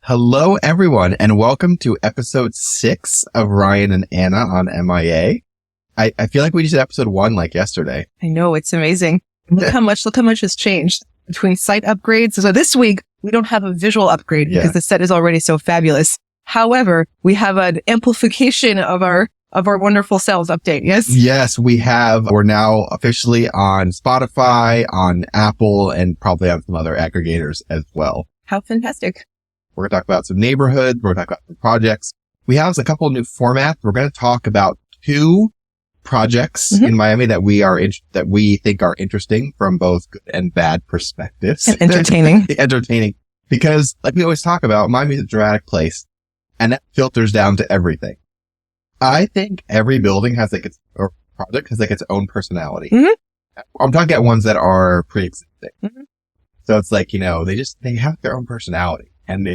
Hello, everyone, and welcome to episode 6 of Ryan and Anna on MIA. I feel like we just did episode 1 like yesterday. I know, it's amazing. Look how much has changed between site upgrades. So this week, we don't have a visual upgrade because the set is already so fabulous. However, we have an amplification of our wonderful selves update. Yes? Yes, we have. We're now officially on Spotify, on Apple, and probably on some other aggregators as well. How fantastic. We're going to talk about some neighborhoods. We're going to talk about some projects. We have a couple of new formats. We're going to talk about 2 projects in Miami that we think are interesting from both good and bad perspectives. And entertaining. Entertaining. Because like we always talk about, Miami is a dramatic place and that filters down to everything. I think every building has or project has its own personality. Mm-hmm. I'm talking about ones that are pre-existing. Mm-hmm. So it's like, they have their own personality. And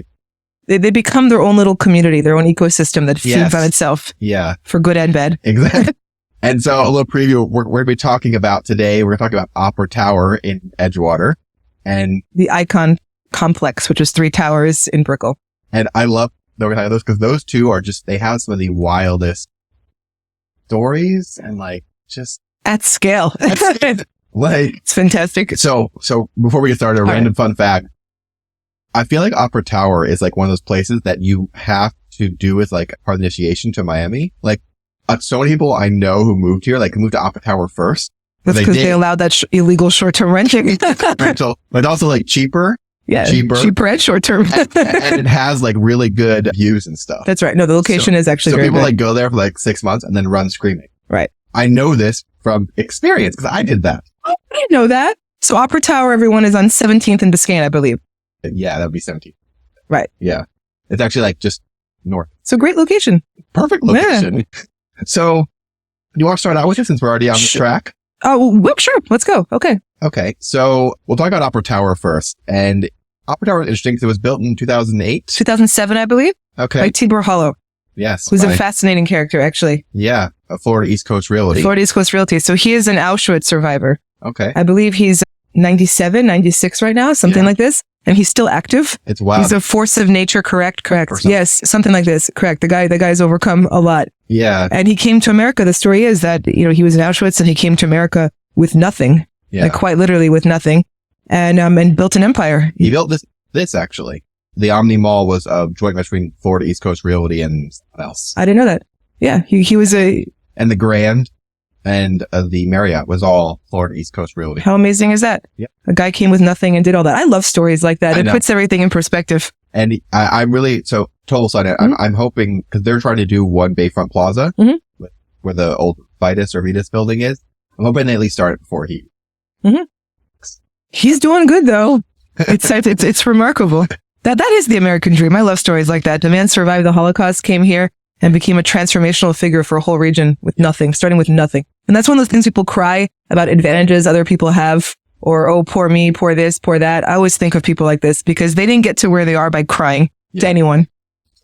they become their own little community, their own ecosystem that feeds on itself. Yeah. For good and bad. Exactly. And so a little preview, we're going to be talking about today. We're going to talk about Opera Tower in Edgewater and the Icon Complex, which is 3 towers in Brickell. And I love that we're talking about those because those 2 are they have some of the wildest stories and just at scale. It's fantastic. So before we get started, a random fun fact. I feel like Opera Tower is one of those places that you have to do as part of the initiation to Miami. So many people I know who moved here, moved to Opera Tower first. That's because they allowed that illegal short-term renting. Rental, but also cheaper. Yeah. Cheaper and short-term. and it has really good views and stuff. That's right. No, the location is actually very people good. Go there for 6 months and then run screaming. Right. I know this from experience because I did that. Oh, I didn't know that. So Opera Tower, everyone, is on 17th and Biscayne, I believe. Yeah, that would be 17th. Right. Yeah. It's actually just north. So great location. Perfect location. Yeah. So do you want to start out with it since we're already on the track? Oh, well, sure. Let's go. Okay. Okay. So we'll talk about Opera Tower first. And Opera Tower is interesting because it was built in 2008. 2007, I believe. Okay. By Tibor Hollow. Yes. Who's a fascinating character, actually. Yeah. A Florida East Coast Realty. Florida East Coast Realty. So he is an Auschwitz survivor. Okay. I believe he's 97, 96 right now, something like this. And he's still active. It's wild. He's a force of nature, correct? Yes, something like this. Correct. The guy's overcome a lot. Yeah. And he came to America. The story is that, he was in Auschwitz and he came to America with nothing. Yeah. Quite literally with nothing. And built an empire. He built this actually. The Omni Mall was a joint venture between Florida East Coast Realty and someone else. I didn't know that. Yeah. He was and the Grand and the Marriott was all Florida East Coast Realty. How amazing is that? Yeah. A guy came with nothing and did all that. I love stories like that. It puts everything in perspective. And I'm really, total side, I'm hoping, because they're trying to do one Bayfront Plaza, where the old Vitus or Vitus building is. I'm hoping they at least start it before he. Mm-hmm. He's doing good though. It's remarkable. That is the American dream. I love stories like that. The man survived the Holocaust, came here, and became a transformational figure for a whole region with nothing, starting with nothing. And that's one of those things people cry about advantages other people have, or, oh, poor me, poor this, poor that. I always think of people like this because they didn't get to where they are by crying to anyone.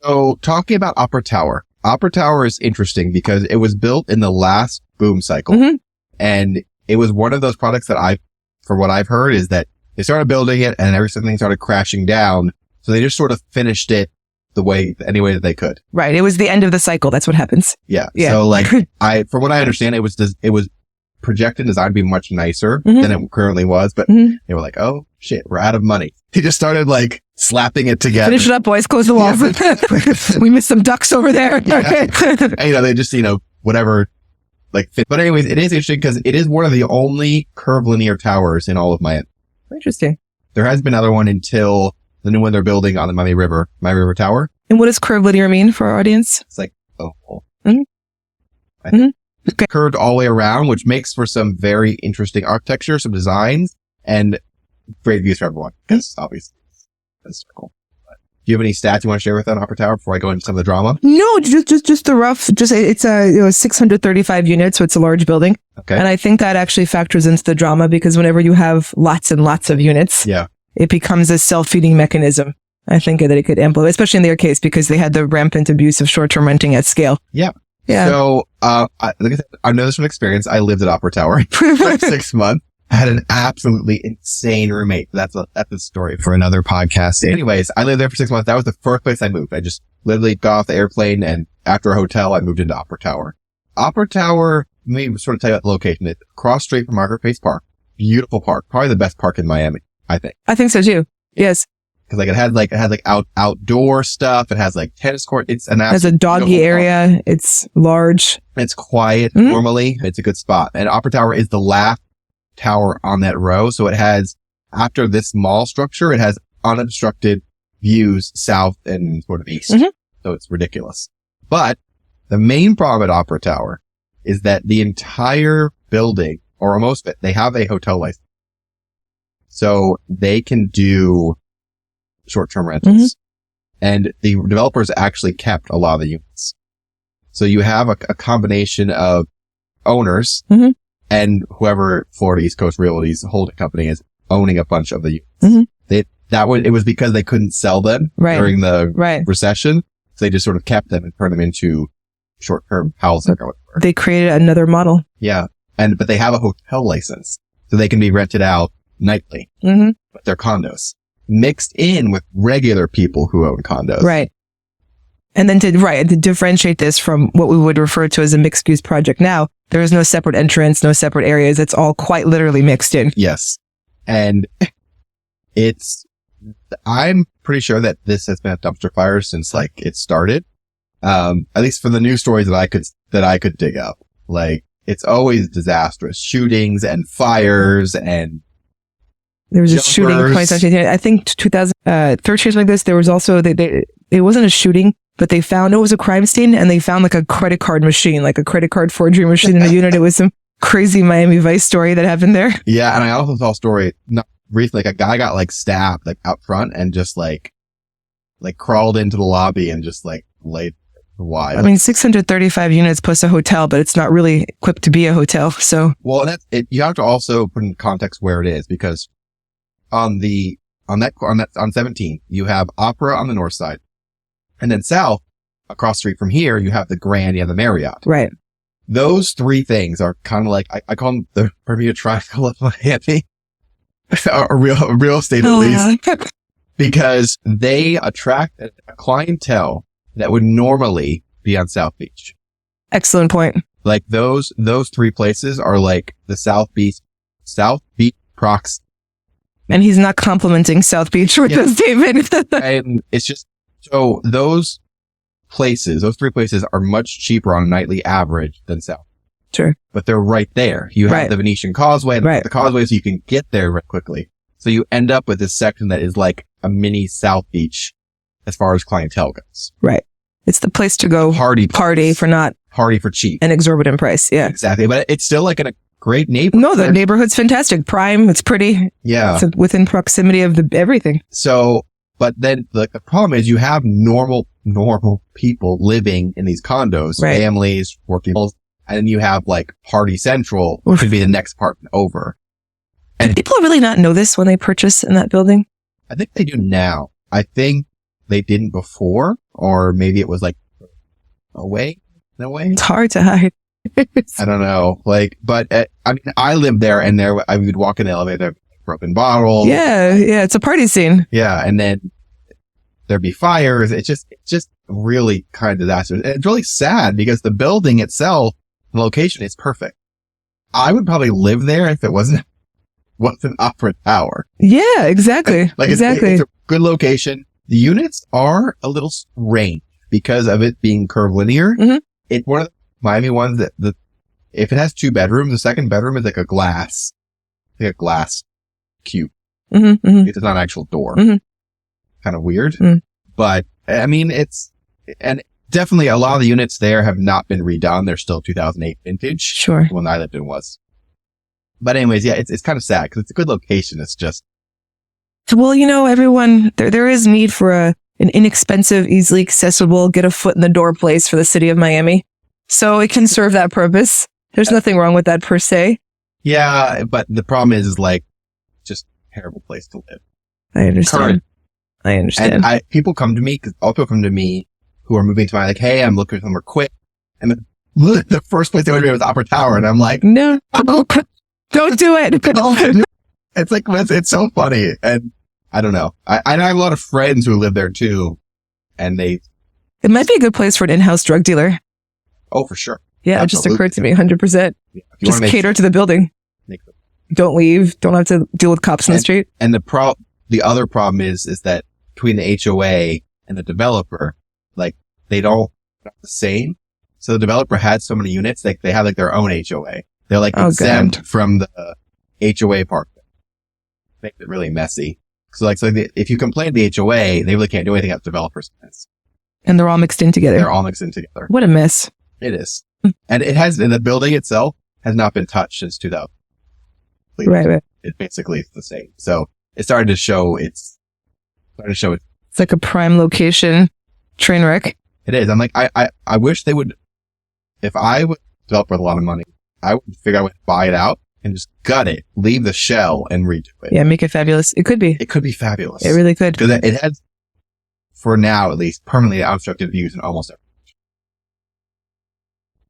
So talking about Opera Tower is interesting because it was built in the last boom cycle. And it was one of those products that for what I've heard is that they started building it and everything started crashing down. So they just sort of finished it any way that they could. Right. It was the end of the cycle. That's what happens. Yeah. So from what I understand, it was projected designed to be much nicer than it currently was, but they were like, oh shit, we're out of money. He just started slapping it together. Finish it up, boys. Close the walls. We missed some ducks over there. Yeah. And, they just, whatever, fit. But anyways, it is interesting because it is one of the only curvilinear towers in all of Miami. Interesting. There has been another one until the new one they're building on the Miami River Tower. And what does curvilinear mean for our audience? It's oval. Curved all the way around, which makes for some very interesting architecture, some designs, and great views for everyone. Because obviously, that's cool. But do you have any stats you want to share with that Opera Tower before I go into some of the drama? No, just the rough. It's 635 units, so it's a large building. Okay. And I think that actually factors into the drama because whenever you have lots and lots of units, it becomes a self-feeding mechanism. I think that it could amplify, especially in their case, because they had the rampant abuse of short-term renting at scale. Yeah. Yeah. So, like I said, I know this from experience. I lived at Opera Tower for 6 months. I had an absolutely insane roommate. That's a story for another podcast. Anyways, I lived there for 6 months. That was the first place I moved. I just literally got off the airplane, and after a hotel, I moved into Opera Tower. Opera Tower, let me sort of tell you about the location. It's across street from Margaret Pace Park. Beautiful park. Probably the best park in Miami, I think. I think so too. Yes. Cause like it had outdoor stuff. It has like tennis court. It's an Has a doggy area. It's large. It's quiet. Normally it's a good spot. And Opera Tower is the last tower on that row. So it has, after this mall structure, it has unobstructed views south and sort of east. So it's ridiculous. But the main problem at Opera Tower is that the entire building, or most of it, they have a hotel license. So they can do short-term rentals. And the developers actually kept a lot of the units. So you have a combination of owners and whoever Florida East Coast Realty's holding company is owning a bunch of the units. It was because they couldn't sell them during the recession. So they just sort of kept them and turned them into short-term housing or whatever. They created another model. Yeah. But they have a hotel license, so they can be rented out nightly. But they're condos mixed in with regular people who own condos. Right. And then to differentiate this from what we would refer to as a mixed use project now, there is no separate entrance, no separate areas. It's all quite literally mixed in. Yes. And I'm pretty sure that this has been a dumpster fire since like it started. At least for the news stories that I could dig up. Like, it's always disastrous. Shootings and fires and there was a shooting in 2017. I think 2013 like this. There was also it wasn't a shooting, but they found it was a crime scene, and they found like a credit card machine, like a credit card forgery machine in the unit. It was some crazy Miami Vice story that happened there. Yeah, and I also saw a story not recently. Like a guy got like stabbed like out front and just like crawled into the lobby and just like laid wide. I mean, 635 units plus a hotel, but it's not really equipped to be a hotel. So well, that's it. You have to also put in context where it is, because on 17, you have Opera on the north side. And then south, across the street from here, you have the Grand, you have the Marriott. Right. Those three things are kind of like, I call them the Bermuda Triangle of Miami. a real estate, at least. Because they attract a clientele that would normally be on South Beach. Excellent point. Like those three places are like the South Beach proxy. And he's not complimenting South Beach with this statement. And it's just, so those three places are much cheaper on a nightly average than South. Sure. But they're right there. You have the Venetian Causeway, the Causeway, so you can get there very quickly. So you end up with this section that is like a mini South Beach as far as clientele goes. Right. It's the place to go party for cheap. An exorbitant price. Yeah. Exactly. But it's still like in a great neighborhood. No, the neighborhood's fantastic. Prime. It's pretty. Yeah. It's within proximity of everything. So, but then the problem is you have normal people living in these condos, families, working people, and then you have like Party Central, which could be the next apartment over. And do people really not know this when they purchase in that building? I think they do now. I think they didn't before, or maybe it was like in a way. It's hard to hide. I don't know. Like, but I mean, I lived there, and I would walk in the elevator, broken bottles. Yeah. It's a party scene. Yeah. And then there'd be fires. It's just really kind of disastrous. And it's really sad because the building itself, the location is perfect. I would probably live there if it wasn't Opera Tower. Yeah, exactly. Exactly. It's a good location. The units are a little strange because of it being curvilinear. It's one of the Miami ones that if it has 2 bedrooms, the second bedroom is like a glass cube. It's not an actual door. Kind of weird. But I mean, and definitely a lot of the units there have not been redone. They're still 2008 vintage. Sure. The one I lived in was. But anyways, yeah, it's kind of sad because it's a good location. It's just. Well, everyone, there is need for an inexpensive, easily accessible, get a foot in the door place for the city of Miami. So it can serve that purpose. There's nothing wrong with that per se. Yeah, but the problem is like just a terrible place to live. I understand. And people come to me who are moving to Miami, like, hey, I'm looking for somewhere quick. And the first place they went to me was Opera Tower. And I'm like, no. Don't do it. It's like, it's so funny. And I don't know. I have a lot of friends who live there too. And it might be a good place for an in-house drug dealer. Oh, for sure. Yeah, absolutely. It just occurred to me 100%. Yeah, just cater to the building. Don't leave. Don't have to deal with cops in the street. And the other problem is that between the HOA and the developer, like they don't not the same. So the developer had so many units, like they have like their own HOA. They're like exempt from the HOA part. Makes it really messy. So if you complain to the HOA, they really can't do anything at the developer's expense. And they're all mixed in together. They're all mixed in together. What a mess. It is. And the building itself has not been touched since 2000. Right. It basically is the same. So it started to show it's like a prime location train wreck. It is. I'm like, I wish they would, if I would develop with a lot of money, I would figure out a way to buy it out and just gut it, leave the shell and redo it. Yeah, make it fabulous. It could be. It could be fabulous. It really could. Because it has, for now at least, permanently obstructed views in almost every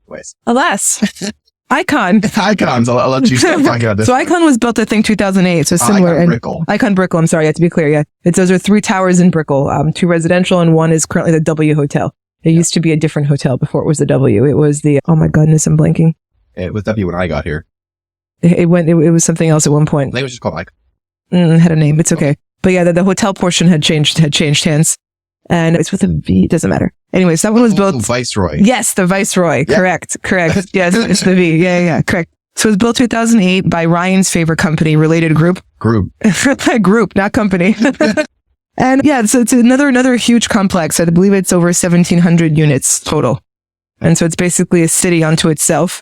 ways. Alas. Icon. Icons. I'll let you start talking about this. So Icon was built, I think, 2008. So similar. Icon Brickell. Icon Brickell. I'm sorry. I have to be clear. Yeah. Those are 3 towers in Brickell, 2 residential and 1 is currently the W Hotel. It used to be a different hotel before it was the W. It was the, oh my goodness, I'm blanking. It was W when I got here. It was something else at one point. I think it was just called Icon. Had a name. It's okay. But yeah, the hotel portion had changed hands. And it's with a V. It doesn't matter. Anyways, that one was built. Viceroy. Yes, the Viceroy. Yeah. Correct. Yes, it's the V. Yeah, correct. So it was built 2008 by Ryan's favorite company, Related Group. Group, not company. And yeah, so it's another huge complex. I believe it's over 1,700 units total. And so it's basically a city unto itself.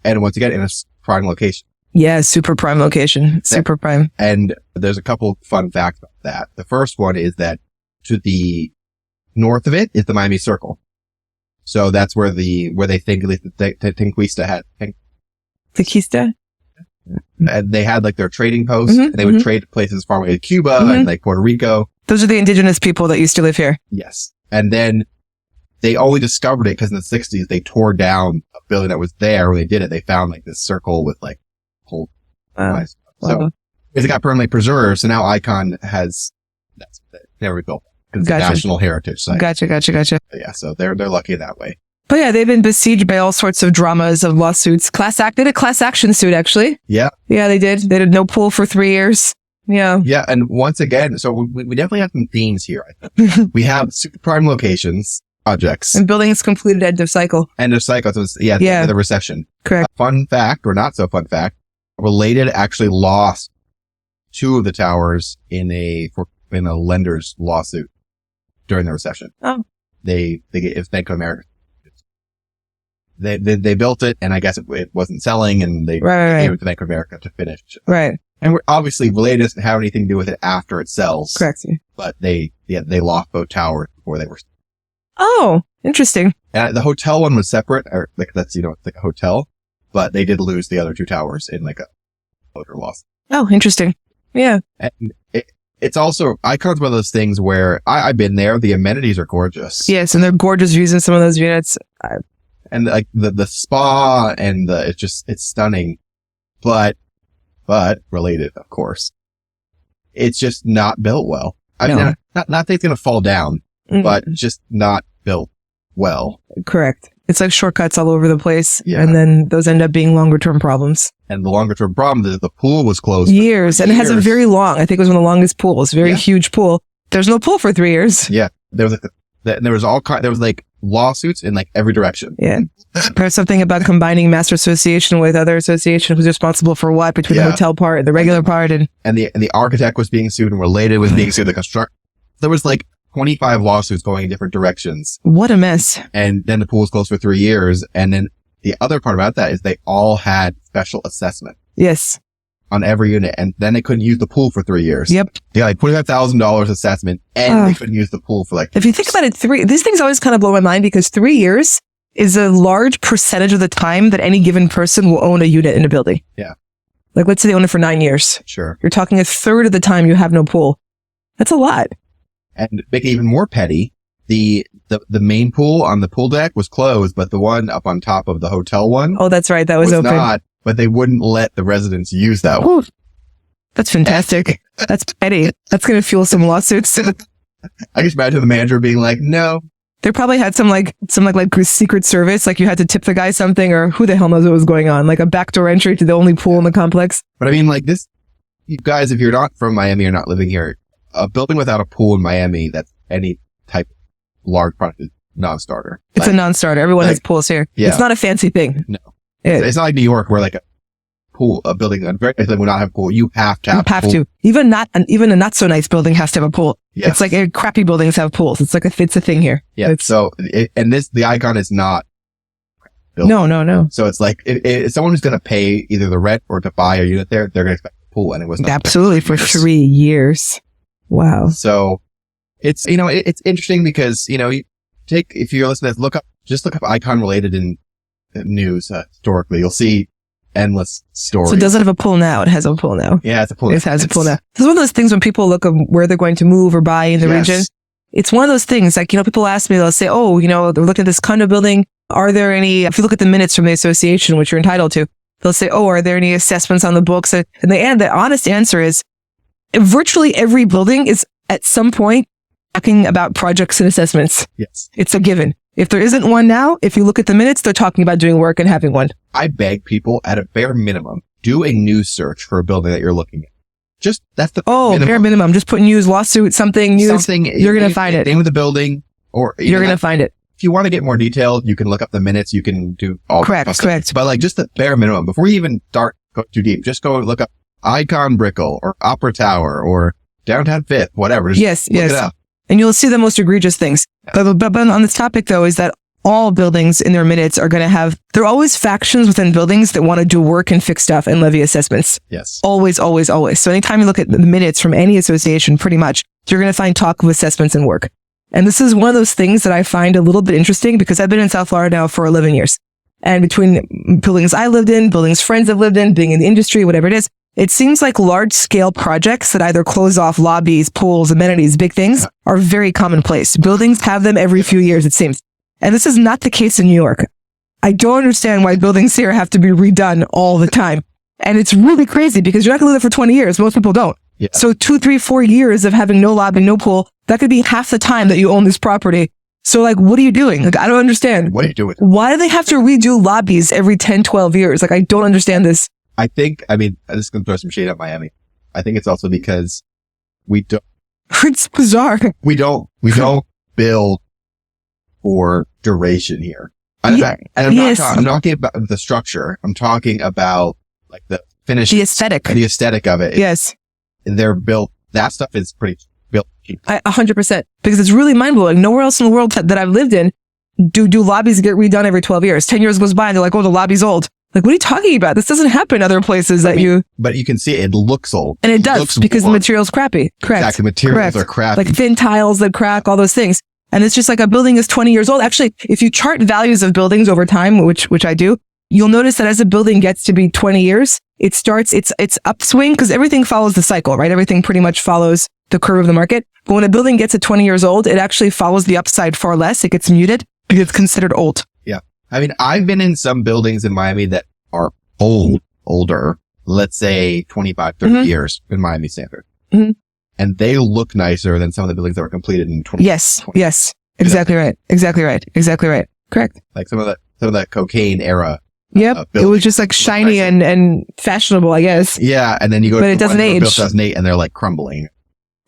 And once again, in a prime location. Yeah, super prime location. Super prime. And there's a couple fun facts about that. The first one is that to the north of it is the Miami Circle. So that's where they think Tinquista had. Tequista? And they had like their trading posts. And they would trade places far away to Cuba and like Puerto Rico. Those are the indigenous people that used to live here. Yes. And then they only discovered it because in the 60s they tore down a building that was there. When they did it, they found like this circle with like whole stuff. So it got permanently preserved. So now Icon has never rebuilt. It's a national heritage site. Gotcha. Yeah, so they're lucky that way. But yeah, they've been besieged by all sorts of dramas of lawsuits. They did a class action suit, actually. Yeah. Yeah, they did. They did no pool for 3 years. Yeah. Yeah, and once again, so we definitely have some themes here, I think. We have super prime locations, projects. And buildings completed end of cycle. End of cycle. So the recession. Correct. Fun fact, or not so fun fact, Related actually lost 2 of the towers in a lender's lawsuit during the recession. Oh. It was Bank of America. They built it, and I guess it wasn't selling, and they gave it to Bank of America to finish. Right. And obviously, Related doesn't have anything to do with it after it sells. Correct. But they lost both towers before they were. Oh, interesting. And the hotel one was separate, or like that's it's like a hotel, but they did lose the other 2 towers in like a closure loss. Oh, interesting. Yeah. And it's also, Icon's one of those things where I've been there. The amenities are gorgeous. Yes, and they're gorgeous views in some of those units. And like the spa and it's stunning, but Related, of course. It's just not built well. I mean, not that it's going to fall down, but just not built well. Correct. It's like shortcuts all over the place. Yeah. And then those end up being longer term problems. And the longer term problem is the pool was closed. Years. And it has a very long, I think it was one of the longest pools, very huge pool. There's no pool for 3 years. Yeah. There was like lawsuits in like every direction. Yeah. There's something about combining master association with other association who's responsible for what between the hotel part and the regular part. And the architect was being sued and Related was being sued. There was like 25 lawsuits going in different directions. What a mess. And then the pool was closed for 3 years. And then the other part about that is they all had special assessment. Yes. On every unit. And then they couldn't use the pool for 3 years. Yep. Yeah, like $25,000 assessment and they couldn't use the pool for like. If you think about it, these things always kind of blow my mind because 3 years is a large percentage of the time that any given person will own a unit in a building. Yeah. Like let's say they own it for 9 years. Sure. You're talking a third of the time you have no pool. That's a lot. And make it even more petty, the main pool on the pool deck was closed, but the one up on top of the hotel one. Oh, that's right. That was open. Not, but they wouldn't let the residents use that one. Ooh, that's fantastic. That's petty. That's going to fuel some lawsuits. I just imagine the manager being like, no. They probably had some secret service, like you had to tip the guy something, or who the hell knows what was going on, like a backdoor entry to the only pool in the complex. But I mean, like this, you guys, if you're not from Miami or not living here, a building without a pool in Miami, that's any type of large product is non-starter. It's a non-starter. Everyone has pools here. Yeah. It's not a fancy thing. No. It's not like New York where like a building, a very nice building will not have a pool. You have to have a pool. Even a not so nice building has to have a pool. Yes. It's like crappy buildings have pools. It's like it's a thing here. Yeah. The Icon is not. No. So it's like, if someone who's going to pay either the rent or to buy a unit there, they're going to expect a pool, and it was not absolutely for 3 years. Wow. So it's, it's interesting because, if you're listening to this, just look up Icon related in news, historically, you'll see endless stories. So it doesn't have a pool now. It has a pool now. Yeah, it's a pool. It has a pool now. This is one of those things when people look at where they're going to move or buy in the region. It's one of those things like, people ask me, they'll say, oh, they're looking at this condo building. Are there any, if you look at the minutes from the association, which you're entitled to, they'll say, oh, are there any assessments on the books? And the honest answer is virtually every building is at some point talking about projects and assessments. Yes. It's a given. If there isn't one now, if you look at the minutes, they're talking about doing work and having one. I beg people at a bare minimum, do a news search for a building that you're looking at. That's the bare minimum. Just put news, lawsuit, something. You're going to find it. Name of the building, or you're going to find it. If you want to get more detailed, you can look up the minutes. You can do all correct. But like just the bare minimum, before you even start go too deep, just go look up Icon Brickell or Opera Tower or Downtown Fifth, whatever. Just look it up. And you'll see the most egregious things. But on this topic, though, is that all buildings in their minutes are going to have, there are always factions within buildings that want to do work and fix stuff and levy assessments. Yes. Always, always, always. So anytime you look at the minutes from any association, pretty much, you're going to find talk of assessments and work. And this is one of those things that I find a little bit interesting because I've been in South Florida now for 11 years. And between buildings I lived in, buildings friends have lived in, being in the industry, whatever it is, it seems like large scale projects that either close off lobbies, pools, amenities, big things are very commonplace. Buildings have them every few years, it seems. And this is not the case in New York. I don't understand why buildings here have to be redone all the time. And it's really crazy because you're not going to live for 20 years. Most people don't. Yeah. So 2, 3, 4 years of having no lobby, no pool, that could be half the time that you own this property. So like, what are you doing? Like, I don't understand. What are you doing? Why do they have to redo lobbies every 10, 12 years? Like, I don't understand this. I'm just going to throw some shade at Miami. I think it's also because we don't. It's bizarre. We don't build for duration here. I'm not talking about the structure. I'm talking about like the finish. The aesthetic. The aesthetic of it. Yes. They're built. That stuff is pretty built cheap. 100%. Because it's really mind-blowing. Nowhere else in the world that I've lived in do lobbies get redone every 12 years. 10 years goes by and they're like, oh, the lobby's old. Like, what are you talking about? This doesn't happen other places But you can see it looks old. And it does because the material's crappy. Correct. Exactly. Materials are crappy. Like thin tiles that crack, all those things. And it's just like a building is 20 years old. Actually, if you chart values of buildings over time, which I do, you'll notice that as a building gets to be 20 years, it starts its upswing because everything follows the cycle, right? Everything pretty much follows the curve of the market. But when a building gets to 20 years old, it actually follows the upside far less. It gets muted because it's considered old. Yeah. I mean, I've been in some buildings in Miami that are older, let's say 25, 30 years in Miami standard. Mm-hmm. And they look nicer than some of the buildings that were completed in 2020. Yes. Exactly right. Correct. Like some of that cocaine era. Yep. It was just like shiny and fashionable, I guess. Yeah. And then you go but it doesn't age. Built 2008 and they're like crumbling.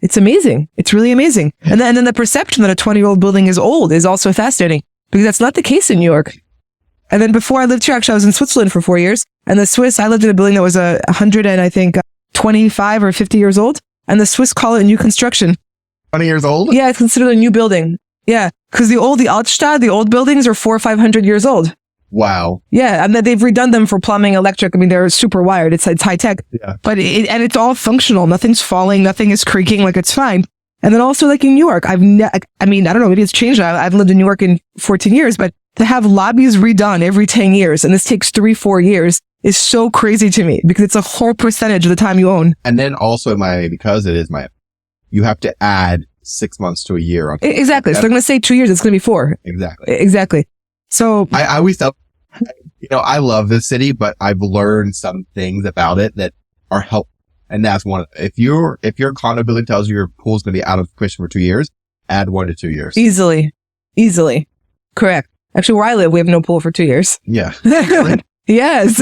It's amazing. It's really amazing. Yeah. And then the perception that a 20-year-old building is old is also fascinating because that's not the case in New York. And then before I lived here, actually, I was in Switzerland for 4 years. And the Swiss, I lived in a building that was 100 and I think 25 or 50 years old. And the Swiss call it a new construction. 20 years old? Yeah, it's considered a new building. Yeah, because the Altstadt, the old buildings are 400 or 500 years old. Wow. Yeah, and they've redone them for plumbing, electric. I mean, they're super wired. It's high tech. Yeah. But it's all functional. Nothing's falling. Nothing is creaking. Like, it's fine. And then also, like in New York, I mean, I don't know. Maybe it's changed. I've lived in New York in 14 years, but to have lobbies redone every 10 years, and this takes 3-4 years, is so crazy to me because it's a whole percentage of the time you own. And then also in Miami, because it is Miami, you have to add 6 months to a year. Exactly. So they're going to say 2 years. It's going to be 4. Exactly. So I always tell I love this city, but I've learned some things about it that are helpful. And that's one of them. If your condo building tells you your pool's going to be out of commission for 2 years, add 1 to 2 years. Easily. Correct. Actually, where I live, we have no pool for 2 years. Yeah. Yes.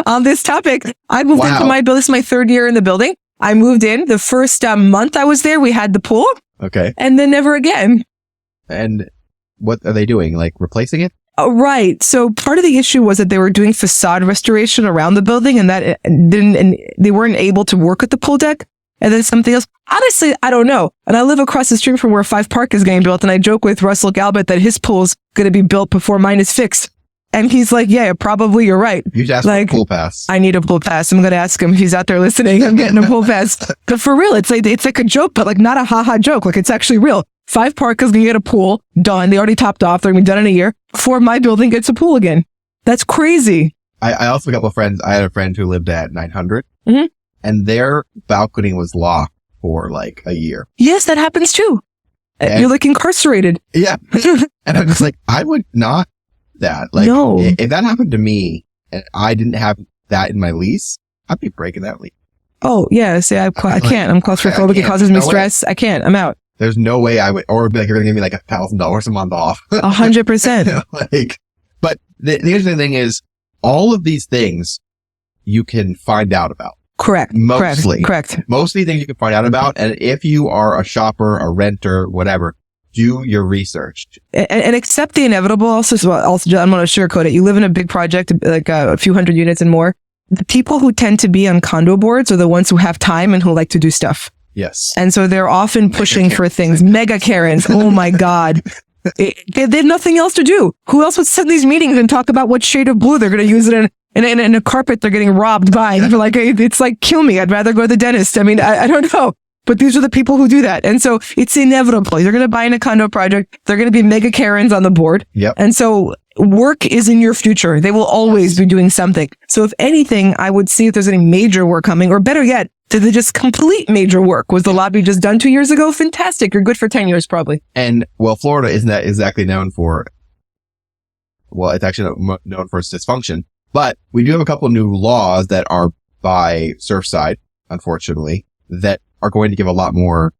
On this topic, I moved into my building. This is my 3rd year in the building. I moved in. The first month I was there, we had the pool. Okay. And then never again. And what are they doing? Like replacing it? Right. So part of the issue was that they were doing facade restoration around the building and that they weren't able to work at the pool deck. And then something else. Honestly, I don't know. And I live across the street from where Five Park is getting built. And I joke with Russell Galbert that his pool's going to be built before mine is fixed. And he's like, yeah, probably you're right. You should ask for a pool pass. I need a pool pass. I'm going to ask him if he's out there listening. I'm getting a pool pass. But for real, it's like a joke, but like not a haha joke. Like it's actually real. Five Park is going to get a pool done. They already topped off. They're going to be done in a year before my building gets a pool again. That's crazy. I also have a couple of friends. I had a friend who lived at 900 and their balcony was locked for like a year. Yes, that happens too. And you're like incarcerated. Yeah. And I'm just like, I would not that. Like, no. If that happened to me and I didn't have that in my lease, I'd be breaking that lease. Oh, yeah. See, I can't. I'm claustrophobic. It causes me stress. I can't. I'm out. There's no way I would, or be like, you're going to give me like $1,000 a month off. 100%. But the interesting thing is all of these things you can find out about. Correct. Mostly. Correct. Most of these things you can find out about. And if you are a shopper, a renter, whatever, do your research. And accept the inevitable. Also, I'm going to sugarcoat it. You live in a big project, like a few hundred units and more. The people who tend to be on condo boards are the ones who have time and who like to do stuff. Yes. And so they're often pushing for things. Mega Karens. Oh my God. They have nothing else to do. Who else would sit in these meetings and talk about what shade of blue they're going to use it in a carpet they're getting robbed by? They're like, it's like, kill me. I'd rather go to the dentist. I mean, I don't know. But these are the people who do that. And so it's inevitable. You're going to buy in a condo project. They're going to be mega Karens on the board. Yep. And so work is in your future. They will always be doing something. So if anything, I would see if there's any major work coming, or better yet, did they just complete major work? Was the lobby just done 2 years ago? Fantastic. You're good for 10 years, probably. And well, Florida isn't that exactly known for, well, it's actually known for its dysfunction, but we do have a couple of new laws that are by Surfside, unfortunately, that are going to give a lot more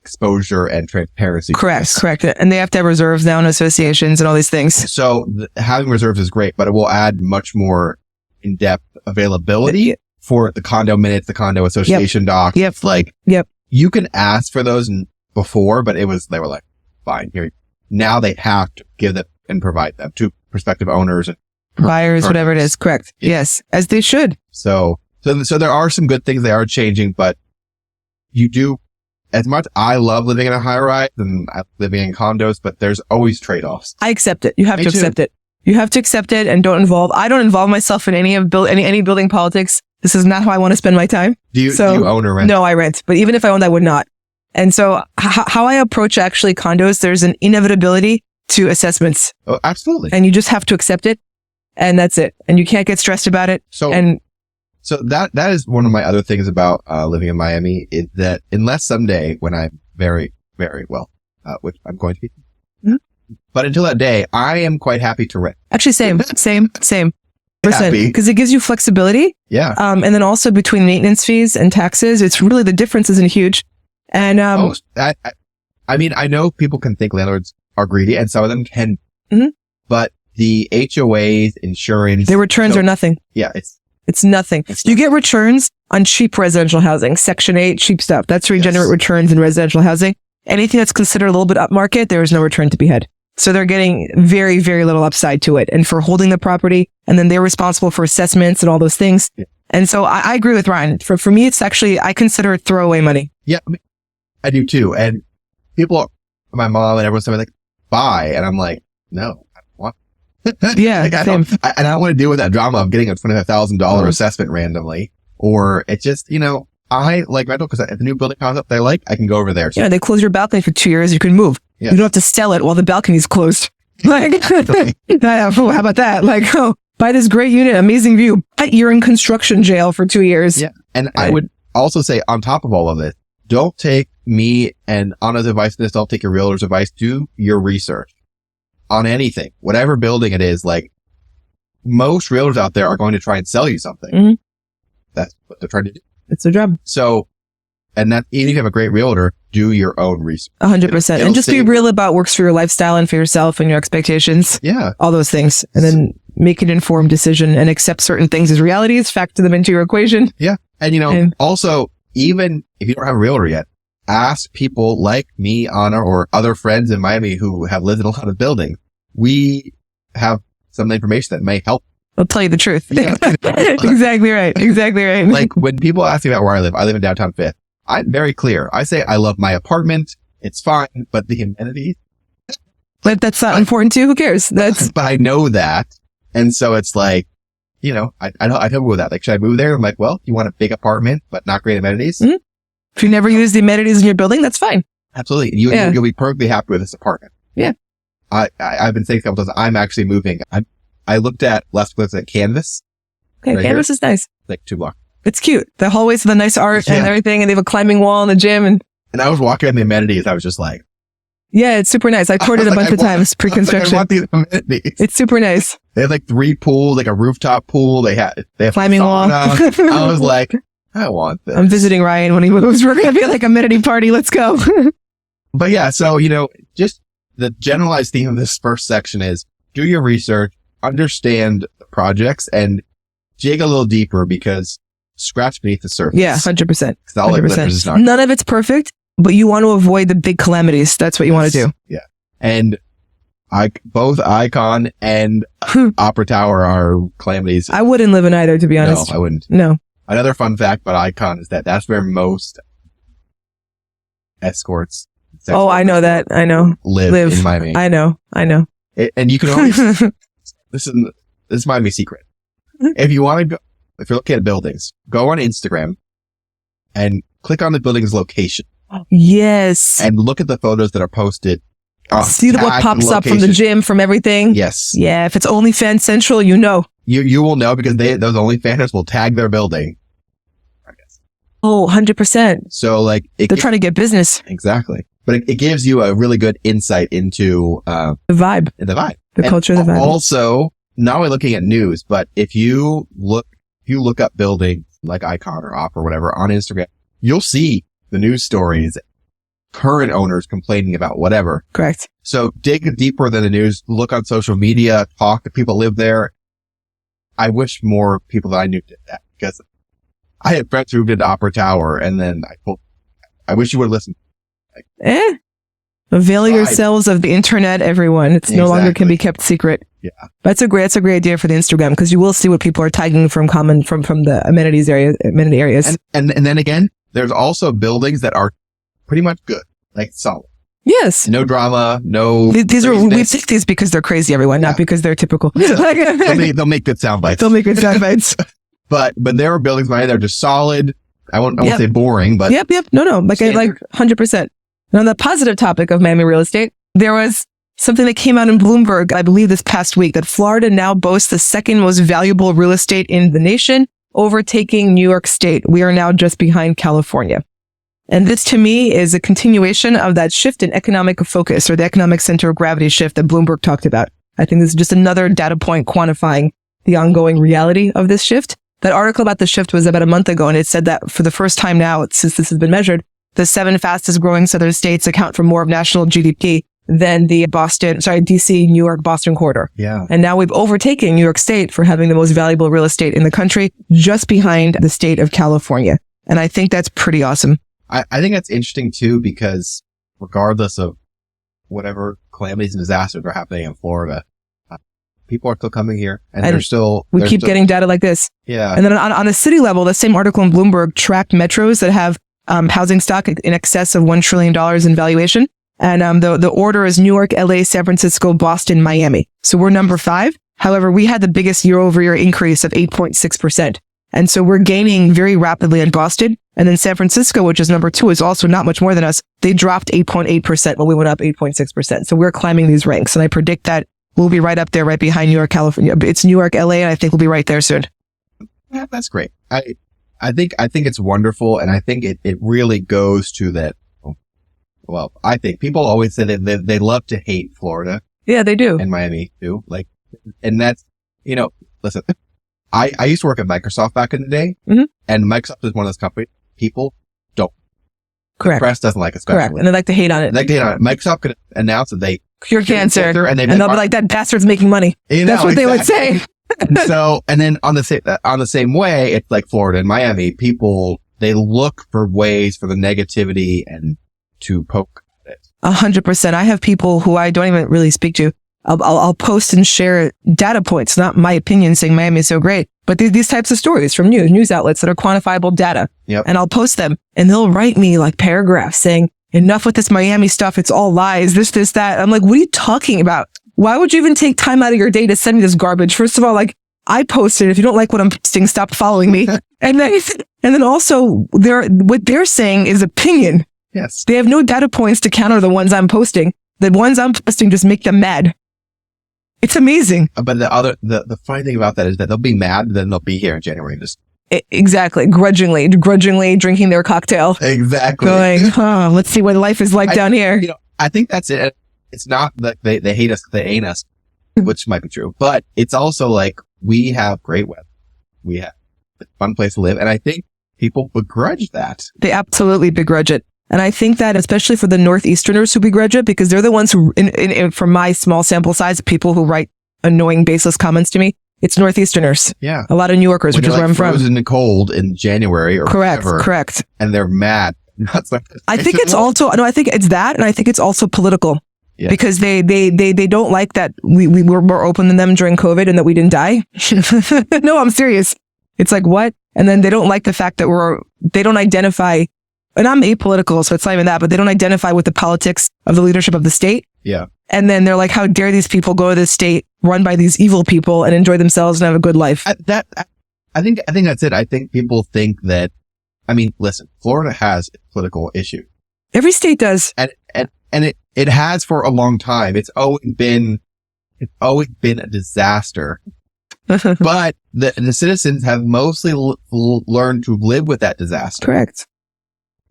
exposure and transparency. Correct. And they have to have reserves now in associations and all these things. So having reserves is great, but it will add much more in-depth availability for the condo minutes, the condo association docs. Yep. Like, you can ask for those before, but they were like, fine, here. Now they have to give them and provide them to prospective owners and buyers, whatever it is. Correct. Yeah. Yes. As they should. So there are some good things they are changing, but you do, as much I love living in a high rise and living in condos, but there's always trade-offs. I accept it. You have to accept it. You have to accept it and I don't involve myself in any building politics. This is not how I want to spend my time. Do you own or rent? No, I rent. But even if I owned, I would not. And so how I approach actually condos, there's an inevitability to assessments. Oh, absolutely. And you just have to accept it. And that's it. And you can't get stressed about it. So that is one of my other things about living in Miami, is that unless someday when I'm very, very well, which I'm going to be, but until that day, I am quite happy to rent. Actually, same. Because it gives you flexibility. Yeah. And then also between maintenance fees and taxes, it's really, the difference isn't huge. And I mean, I know people can think landlords are greedy, and some of them can, but the HOAs, insurance, their returns are nothing. Yeah, it's nothing. You get returns on cheap residential housing, Section 8, cheap stuff. That's where you generate returns in residential housing. Anything that's considered a little bit upmarket, there is no return to be had. So they're getting very, very little upside to it, and for holding the property, and then they're responsible for assessments and all those things. Yeah. And so I agree with Ryan. For me, it's actually, I consider it throwaway money. Yeah, I do too. And people, my mom and everyone's like, buy. And I'm like, no, I don't want. Yeah. I don't want to deal with that drama of getting a $25,000 assessment randomly. Or it's just, I like rental because if the new building comes up, I can go over there. Yeah, they close your balcony for 2 years. You can move. Yeah. You don't have to sell it while the balcony's closed. Like, how about that? Like, buy this great unit, amazing view, but you're in construction jail for 2 years. Yeah. And I would also say, on top of all of this, don't take me and Anna's advice on this. Don't take your realtor's advice. Do your research on anything, whatever building it is. Like, most realtors out there are going to try and sell you something. Mm-hmm. That's what they're trying to do. It's their job. So, and that even if you have a great realtor, do your own research. 100%. And just be real about works for your lifestyle and for yourself and your expectations. Yeah. All those things. And then make an informed decision and accept certain things as realities, factor them into your equation. Yeah. And also, even if you don't have a realtor yet, ask people like me, Anna, or other friends in Miami who have lived in a lot of buildings. We have some information that may help. I'll tell you the truth. Yeah. Exactly right. Exactly right. Like when people ask me about where I live in downtown Fifth. I'm very clear. I say I love my apartment. It's fine, but the amenities. But that's not important too. Who cares? But I know that. And so it's like, I tell people that. Like, should I move there? I'm like, well, you want a big apartment, but not great amenities? Mm-hmm. If you never use the amenities in your building, that's fine. Absolutely. You'll be perfectly happy with this apartment. Yeah. I've been saying a couple times, I'm actually moving. I looked at Canvas. Okay. Right Canvas is nice. Like 2 blocks. It's cute. The hallways with the nice art and everything. And they have a climbing wall in the gym. And I was walking in the amenities. I was just like, yeah, it's super nice. I toured it a bunch of times pre-construction. I want these amenities. It's super nice. They have like 3 pools, like a rooftop pool. They have climbing wall. I was like, I want this. I'm visiting Ryan when he moves. We're going to be like amenity party. Let's go. But yeah, so, just the generalized theme of this first section is do your research, understand the projects, and dig a little deeper because scratch beneath the surface. Yeah, 100%. 100%. None of it's perfect, but you want to avoid the big calamities. That's what you want to do. Yeah. And both Icon and Opera Tower are calamities. I wouldn't live in either, to be honest. No, I wouldn't. No. Another fun fact about Icon is that's where most escorts. Oh, I know that. I know. Live in Miami. I know. And you can always, this is Miami secret. If you want to go, if you're looking at buildings, go on Instagram and click on the building's location. Yes. And look at the photos that are posted. See what pops up from the gym, from everything. Yes. Yeah. If it's OnlyFans Central, you will know because those OnlyFans will tag their building. Oh, 100%. So they're trying to get business. Exactly. But it gives you a really good insight into the vibe. The culture of the vibe. Also, not only looking at news, but if you look up buildings like Icon or Op or whatever on Instagram, you'll see the news stories, current owners complaining about whatever. Correct. So dig deeper than the news, look on social media, talk to people who live there. I wish more people that I knew did that because I had friends who did Opera Tower and then I wish you would have listened. Avail yourselves of the internet, everyone. It's no longer can be kept secret. Yeah. That's a great idea for the Instagram because you will see what people are tagging from the amenity areas. And then again, there's also buildings that are pretty much good, like solid. Yes. No drama, no. We pick these because they're crazy, everyone, not because they're typical. They'll make good sound bites. But there are buildings that are just solid. I won't say boring, but. Yep. No. Like 100%. And on the positive topic of Miami real estate, there was something that came out in Bloomberg, I believe this past week, that Florida now boasts the second most valuable real estate in the nation, overtaking New York State. We are now just behind California. And this to me is a continuation of that shift in economic focus or the economic center of gravity shift that Bloomberg talked about. I think this is just another data point quantifying the ongoing reality of this shift. That article about the shift was about a month ago, and it said that for the first time now, since this has been measured, the 7 fastest growing southern states account for more of national GDP than the DC, New York, Boston corridor. Yeah. And now we've overtaken New York State for having the most valuable real estate in the country, just behind the state of California. And I think that's pretty awesome. I think that's interesting too, because regardless of whatever calamities and disasters are happening in Florida, people are still coming here and we keep getting data like this. Yeah. And then on a city level, the same article in Bloomberg tracked metros that have housing stock in excess of $1 trillion in valuation. And the order is New York, LA, San Francisco, Boston, Miami. So we're number 5. However, we had the biggest year-over-year increase of 8.6%. And so we're gaining very rapidly in Boston. And then San Francisco, which is number 2, is also not much more than us. They dropped 8.8% while we went up 8.6%. So we're climbing these ranks. And I predict that we'll be right up there, right behind New York, California. It's New York, LA, and I think we'll be right there soon. Yeah, that's great. I think it's wonderful. And I think it really goes to that. Well, I think people always say that they love to hate Florida. Yeah, they do. And Miami too. And that's, listen, I used to work at Microsoft back in the day, and Microsoft is one of those companies people don't. Correct. The press doesn't like it, especially. Correct. And they like to hate on it. They like to hate on it. Microsoft could announce that they cure cancer, and they'll be like, that bastard's making money. That's what they would say. So, and then on the same way, it's like Florida and Miami. People, they look for ways for the negativity and to poke at it. 100%. I have people who I don't even really speak to. I'll post and share data points, not my opinion saying Miami is so great, but these types of stories from news outlets that are quantifiable data. Yep. And I'll post them and they'll write me like paragraphs saying, enough with this Miami stuff. It's all lies. This, that. I'm like, what are you talking about? Why would you even take time out of your day to send me this garbage? First of all, like, I posted. If you don't like what I'm posting, stop following me. and then also what they're saying is opinion. Yes. They have no data points to counter the ones I'm posting. The ones I'm posting just make them mad. It's amazing. But the funny thing about that is that they'll be mad, then they'll be here in January and just exactly grudgingly drinking their cocktail. Exactly. Going, let's see what life is like down here. I think that's it. It's not that they hate us, they ain't us, which might be true, but it's also like we have great weather. We have a fun place to live. And I think people begrudge that. They absolutely begrudge it. And I think that especially for the Northeasterners who begrudge it, because they're the ones who, from my small sample size, people who write annoying, baseless comments to me, it's Northeasterners. Yeah. A lot of New Yorkers, which is where I'm from. Frozen and cold in January or whatever. Correct. And they're mad. I think it's also, I think it's that. And I think it's also political. Yeah. Because they don't like that we were more open than them during COVID and that we didn't die. No, I'm serious. It's like, what? And then they don't like the fact that they don't identify, and I'm apolitical, so it's not even that, but they don't identify with the politics of the leadership of the state. Yeah. And then they're like, how dare these people go to this state run by these evil people and enjoy themselves and have a good life? I think that's it. I think people think that, I mean, listen, Florida has a political issue. Every state does. And it has for a long time. It's always been a disaster. But the citizens have mostly learned to live with that disaster. Correct.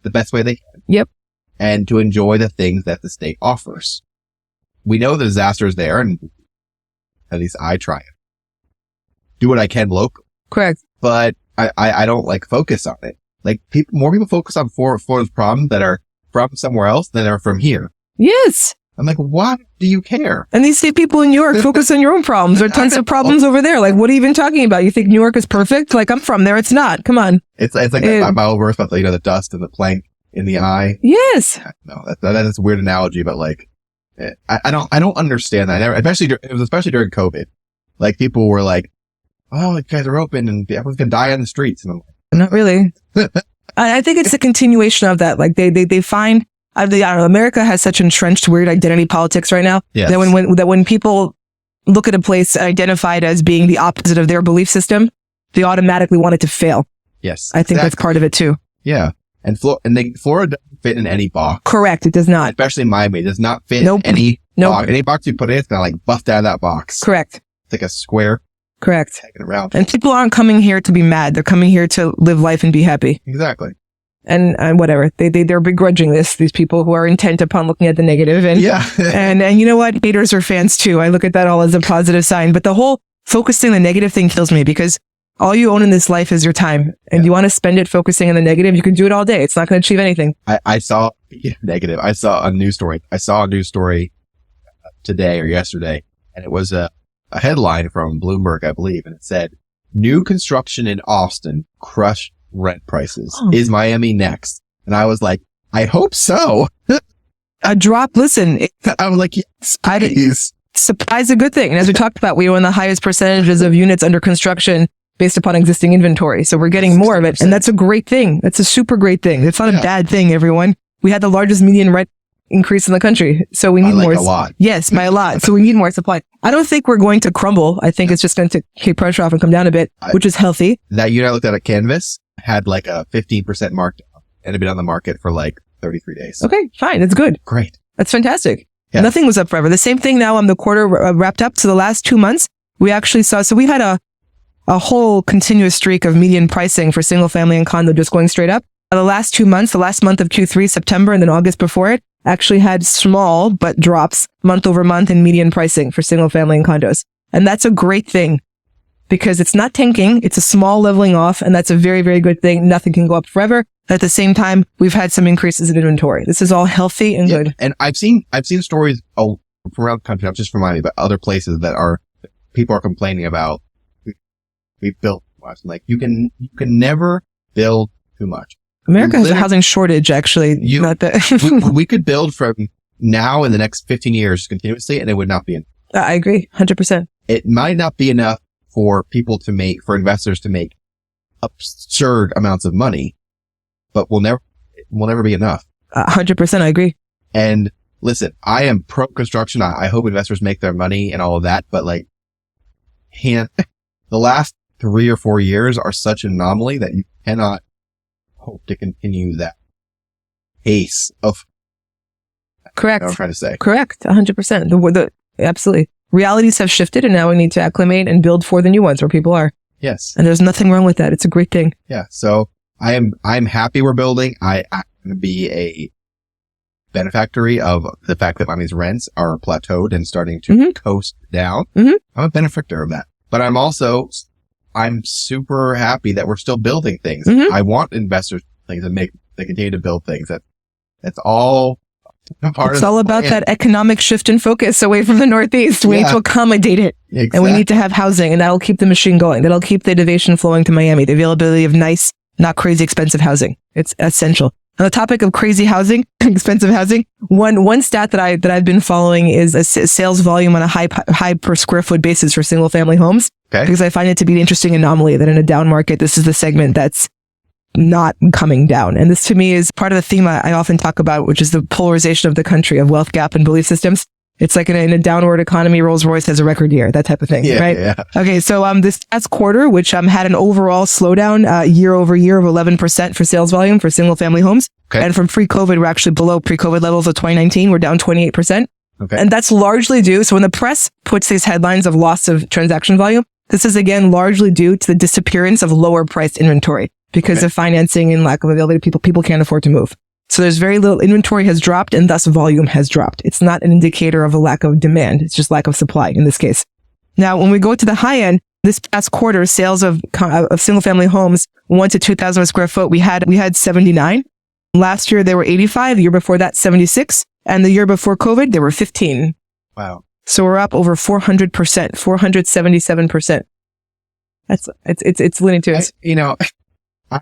The best way they can. Yep. And to enjoy the things that the state offers. We know the disaster is there, and at least I try it. Do what I can locally. Correct. But I don't like focus on it. Like more people focus on Florida's problems that are from somewhere else than are from here. Yes. I'm like, why do you care? And these same people in New York focus on your own problems. There are tons of problems over there. Like, what are you even talking about? You think New York is perfect? Like, I'm from there. It's not. Come on. It's like my old verse about the dust and the plank in the eye. Yes. No, that is a weird analogy, but like, I don't understand that. It was especially during COVID. Like people were like, oh, you guys are open and everyone's gonna die on the streets. And I'm like, not really. I think it's a continuation of that. Like they find, I don't know, America has such entrenched weird identity politics right now. Yes. That when people look at a place identified as being the opposite of their belief system, they automatically want it to fail. Yes. I think that's part of it too. Yeah. And Florida doesn't fit in any box. Correct. It does not. Especially Miami. It does not fit in any box. Any box you put in, it's going to like bust out of that box. Correct. It's like a square. Correct. Taking it around. And people aren't coming here to be mad. They're coming here to live life and be happy. Exactly. And whatever. They're begrudging these people who are intent upon looking at the negative. And, yeah. and you know what? Haters are fans too. I look at that all as a positive sign. But the whole focusing on the negative thing kills me because all you own in this life is your time. And you want to spend it focusing on the negative. You can do it all day. It's not going to achieve anything. I saw negative. I saw a news story. Today or yesterday, and it was a headline from Bloomberg, I believe. And it said, new construction in Austin crushed rent prices. Oh. Is Miami next? And I was like, I hope so. A drop. Listen. I was like, yes, please. Supply is a good thing. And as we talked about, we were in the highest percentages of units under construction based upon existing inventory. So we're getting more of it. And that's a great thing. That's a super great thing. It's not a bad thing, everyone. We had the largest median rent increase in the country. So we need more. A lot. Yes, by a lot. So we need more supply. I don't think we're going to crumble. I think it's just going to take pressure off and come down a bit, which is healthy. That unit I looked at Canvas had like a 15% markdown and had been on the market for like 33 days. Okay, fine. That's good. Great. That's fantastic. Yeah. Nothing was up forever. The same thing now on the quarter wrapped up. So the last 2 months, we actually saw, so we had a whole continuous streak of median pricing for single family and condo just going straight up. The last 2 months, the last month of Q3, September, and then August before it, actually had small but drops month over month in median pricing for single family and condos. And that's a great thing. because it's not tanking. It's a small leveling off, and that's a very, very good thing. Nothing can go up forever. At the same time, we've had some increases in inventory. This is all healthy and good. And I've seen stories from around the country, not just from Miami, but other places that people are complaining about. We've built too much. Like you can never build too much. America has a housing shortage, actually. We could build from now in the next 15 years continuously, and it would not be enough. I agree, 100%. It might not be enough for for investors to make absurd amounts of money, but will never be enough. 100%, I agree. And listen, I am pro construction. I hope investors make their money and all of that, but like, the last 3 or 4 years are such an anomaly that you cannot hope to continue that pace of. Correct. What I'm trying to say. Correct. 100%. Absolutely. Realities have shifted, and now we need to acclimate and build for the new ones where people are. Yes. And there's nothing wrong with that. It's a great thing. Yeah. So I'm happy we're building. I'm going to be a benefactory of the fact that Miami's rents are plateaued and starting to coast down. I'm a benefactor of that. But I'm super happy that we're still building things. I want investors to continue to build things. That's all part It's all about that economic shift and focus away from the Northeast. We need to accommodate it. Exactly. And we need to have housing, and that'll keep the machine going. That'll keep the innovation flowing to Miami, the availability of nice, not crazy expensive housing. It's essential. On the topic of crazy housing, expensive housing, one stat that I've been following is a sales volume on a high per square foot basis for single family homes. Okay. Because I find it to be an interesting anomaly that in a down market, this is the segment that's not coming down. And this to me is part of the theme I often talk about, which is the polarization of the country of wealth gap and belief systems. It's like in a downward economy, Rolls-Royce has a record year, that type of thing, right? Yeah. Okay, so this past quarter, which had an overall slowdown year over year of 11% for sales volume for single family homes. Okay. And from pre-COVID, we're actually below pre-COVID levels of 2019. We're down 28%. Okay. And that's largely due. So when the press puts these headlines of loss of transaction volume, this is again largely due to the disappearance of lower priced inventory because of financing and lack of availability. People can't afford to move. So there's very little inventory has dropped, and thus volume has dropped. It's not an indicator of a lack of demand. It's just lack of supply in this case. Now, when we go to the high end, this past quarter, sales of single family homes, 1 to 2,000 square foot, we had 79. Last year, they were 85. The year before that, 76. And the year before COVID, they were 15. Wow. So we're up over 400%, 477%. It's Looney Tunes.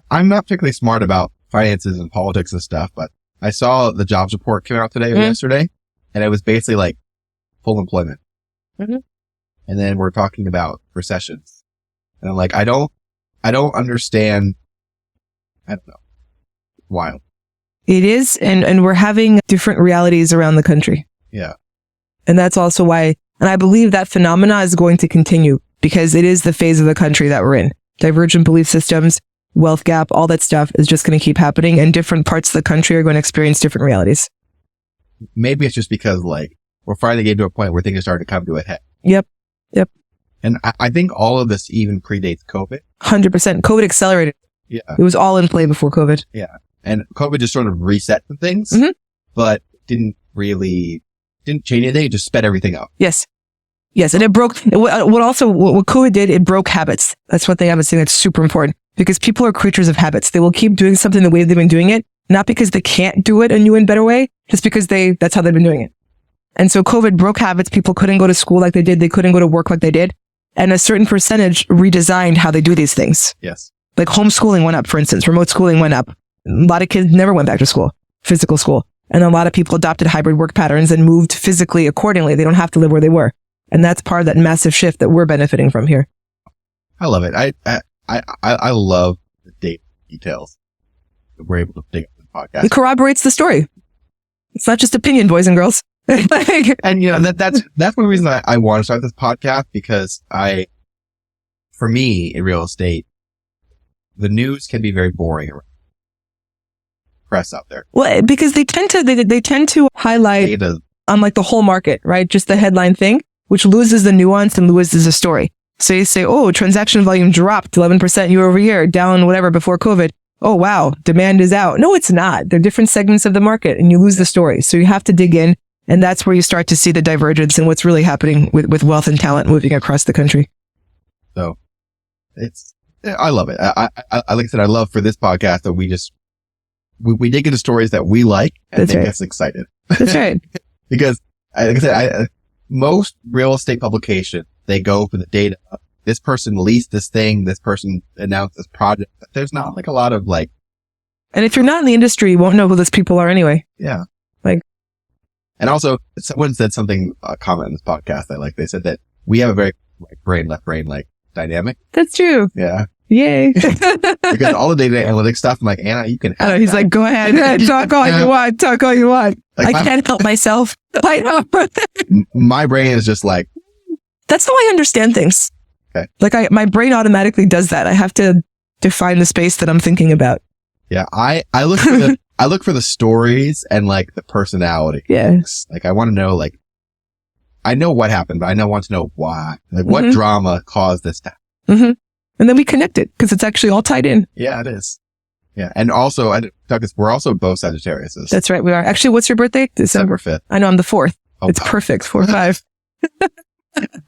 I'm not particularly smart about finances and politics and stuff, but I saw the jobs report came out today or yesterday, and it was basically like full employment. And then we're talking about recessions. And I'm like, I don't understand. I don't know. Wild. It is. And we're having different realities around the country. Yeah. And that's also why, and I believe that phenomena is going to continue because it is the phase of the country that we're in. Divergent belief systems, wealth gap, all that stuff is just going to keep happening, and different parts of the country are going to experience different realities. Maybe it's just because we're finally getting to a point where things are starting to come to a head. Yep. And I think all of this even predates COVID. 100%. COVID accelerated. Yeah. It was all in play before COVID. Yeah. And COVID just sort of reset some things, but didn't change anything. It just sped everything up. Yes. And it broke, what COVID did, it broke habits. That's one thing I've been saying that's super important. Because people are creatures of habits. They will keep doing something the way they've been doing it, not because they can't do it a new and better way, just because that's how they've been doing it. And so COVID broke habits. People couldn't go to school like they did. They couldn't go to work like they did. And a certain percentage redesigned how they do these things. Yes. Like homeschooling went up, for instance. Remote schooling went up. A lot of kids never went back to school, physical school. And a lot of people adopted hybrid work patterns and moved physically accordingly. They don't have to live where they were. And that's part of that massive shift that we're benefiting from here. I love it. I love the data details that we're able to dig up in the podcast. It corroborates the story. It's not just opinion, boys and girls. And that's one reason I want to start this podcast, because for me in real estate, the news can be very boring around press out there. Well, because they tend to highlight data on like the whole market, right? Just the headline thing, which loses the nuance and loses the story. So you say, oh, transaction volume dropped 11% year over year, down whatever before COVID. Oh, wow, demand is out. No, it's not. They're different segments of the market, and you lose the story. So you have to dig in, and that's where you start to see the divergence and what's really happening with wealth and talent moving across the country. So I love it. I like I said, I love for this podcast that we dig into stories that we like and That's make right. us excited. That's right. Because like I said, most real estate publications, they go for the data. This person leased this thing. This person announced this project. But there's not like a lot of like, And if you're not in the industry, you won't know who those people are anyway. yeah. Like, and also someone said something, a comment in this podcast that like, they said that we have a very like brain, left brain, like dynamic. that's true. Yeah. Yay. Because all the data analytics stuff, I'm like, Anna, you can. I know, he's like, go ahead. Talk all you want. Talk all you want. Like I can't help myself. I know. my brain is just like, That's how I understand things. Okay. Like my brain automatically does that. I have to define the space that I'm thinking about. yeah, I look for I look for the stories and like the personality. Yeah. Like I want to know, like, I know what happened, but I want to know why. Like what Mhm. drama caused this to happen. Mm-hmm. And then we connect it because it's actually all tied in. Yeah, it is. Yeah. And also, we're also both Sagittariuses. That's right. We are. Actually, what's your birthday? December 5th. I know I'm the 4th. Oh, It's wow. perfect. 4-5.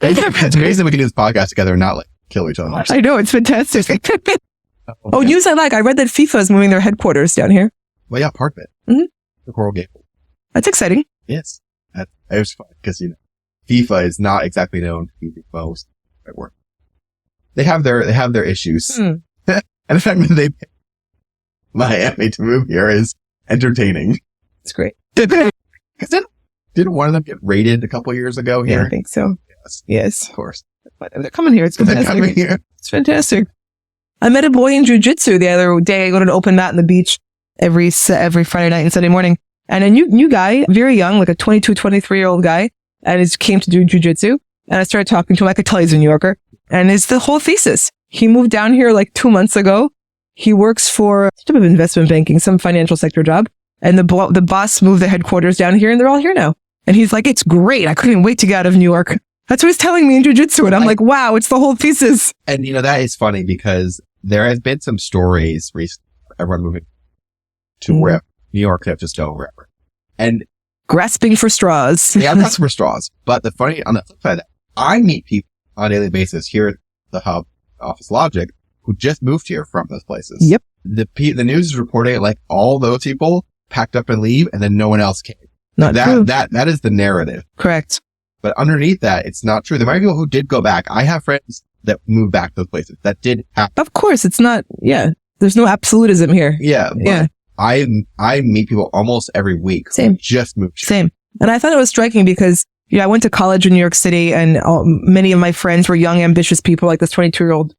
It's amazing we can do this podcast together and not like kill each other. I know. It's fantastic. Oh, news I like. I read that FIFA is moving their headquarters down here. Well, yeah, part of it. Mhm. The Coral Gables. That's exciting. Yes. It was fun because, FIFA is not exactly known to be the most at work. They have their issues. Hmm. And the fact that they picked Miami to move here is entertaining. It's great. Didn't one of them get raided a couple years ago Yeah, I here? think so. Yes, Yes. of course. But they're coming here. It's They're fantastic. coming here. It's fantastic. I met a boy in jujitsu the other day. I go to an open mat on the beach every Friday night and Sunday morning. And a new guy, very young, like a 22, 23-year-old guy, and he came to do jujitsu. And I started talking to him. I could tell he's a New Yorker. And it's the whole thesis. He moved down here like 2 months ago. He works for some type of investment banking, some financial sector job. And the boss moved the headquarters down here and they're all here now. And he's like, it's great. I couldn't wait to get out of New York. That's what he's telling me in jujitsu. And I'm like, wow, it's the whole thesis. And that is funny because there has been some stories recently, everyone moving to wherever, New York, they have just go wherever. And Grasping for straws. they have customer straws. But the funny, on the flip side, I meet people on a daily basis here at the hub, Office Logic, who just moved here from those places. Yep. The news is reporting like all those people packed up and leave and then no one else came. Not true. That is the narrative. Correct. But underneath that, it's not true. There might be people who did go back. I have friends that moved back to those places. That did happen. Of course, it's not. Yeah. There's no absolutism here. Yeah. But Yeah. I meet people almost every week. Same. Who just moved. here. Same. And I thought it was striking because, I went to college in New York City and many of my friends were young, ambitious people like this 22-year-old